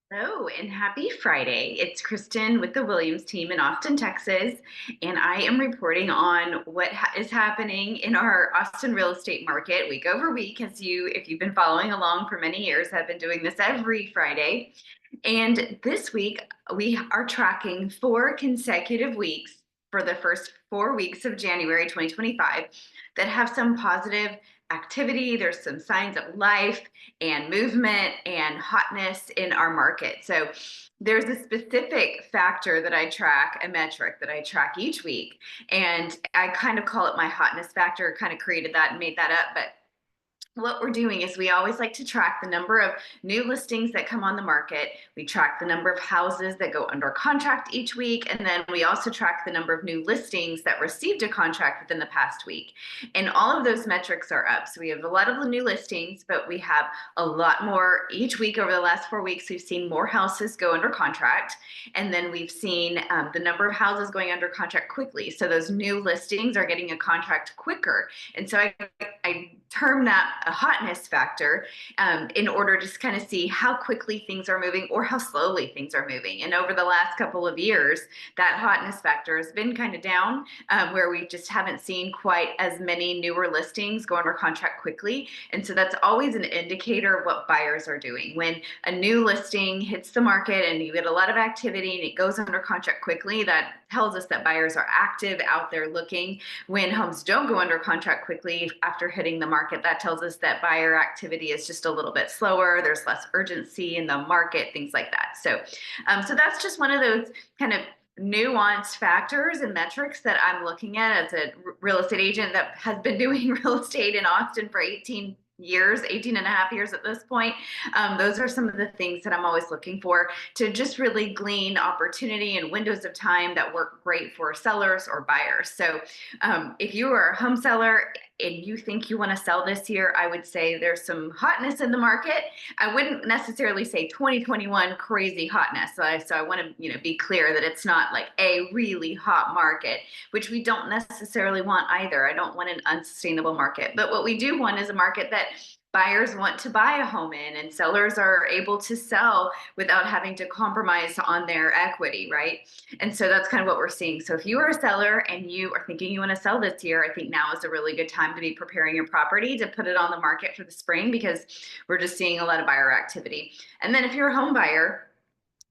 Hello and happy Friday. It's Kristen with the Williams team in Austin, Texas, and I am reporting on what is happening in our Austin real estate market week over week. If you've been following along for many years, I've been doing this every Friday. And this week, we are tracking 4 consecutive weeks for the first 4 weeks of January 2025 that have some positive activity. There's some signs of life and movement and hotness in our market. So there's a specific factor that I track, a metric that I track each week. And I kind of call it my hotness factor, kind of created that and made that up. But what we're doing is we always like to track the number of new listings that come on the market. We track the number of houses that go under contract each week. And then we also track the number of new listings that received a contract within the past week. And all of those metrics are up. So we have a lot of the new listings, but we have a lot more each week. Over the last 4 weeks, we've seen more houses go under contract. And then we've seen the number of houses going under contract quickly. So those new listings are getting a contract quicker. And so I term that a hotness factor in order to just kind of see how quickly things are moving or how slowly things are moving. And over the last couple of years, that hotness factor has been kind of down, where we just haven't seen quite as many newer listings go under contract quickly. And so that's always an indicator of what buyers are doing. When a new listing hits the market and you get a lot of activity and it goes under contract quickly, that tells us that buyers are active out there looking. When homes don't go under contract quickly after hitting the market, that tells us that buyer activity is just a little bit slower. There's less urgency in the market, things like that. So that's just one of those kind of nuanced factors and metrics that I'm looking at as a real estate agent that has been doing real estate in Austin for 18 and a half years at this point. Those are some of the things that I'm always looking for to just really glean opportunity and windows of time that work great for sellers or buyers. So if you are a home seller and you think you want to sell this year, I would say there's some hotness in the market. I wouldn't necessarily say 2021 crazy hotness. So I want to be clear that it's not like a really hot market, which we don't necessarily want either. I don't want an unsustainable market. But what we do want is a market that buyers want to buy a home in and sellers are able to sell without having to compromise on their equity, right? And so that's kind of what we're seeing. So if you are a seller and you are thinking you want to sell this year, I think now is a really good time to be preparing your property to put it on the market for the spring, because we're just seeing a lot of buyer activity. And then if you're a home buyer,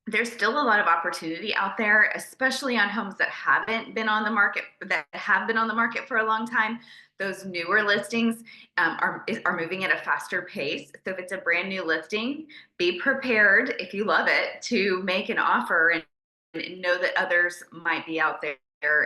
there's still a lot of opportunity out there, especially on homes that haven't been on the market, that have been on the market for a long time. Those newer listings are moving at a faster pace. So if it's a brand new listing, be prepared, if you love it, to make an offer and know that others might be out there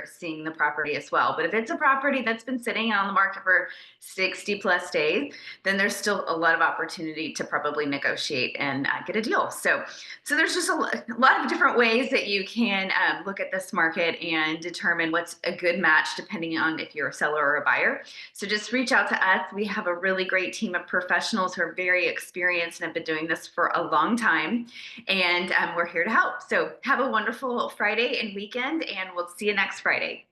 seeing the property as well. But if it's a property that's been sitting on the market for 60 plus days, then there's still a lot of opportunity to probably negotiate and get a deal. So there's just a lot of different ways that you can look at this market and determine what's a good match depending on if you're a seller or a buyer. So just reach out to us. We have a really great team of professionals who are very experienced and have been doing this for a long time. And we're here to help. So have a wonderful Friday and weekend, and we'll see you next Friday.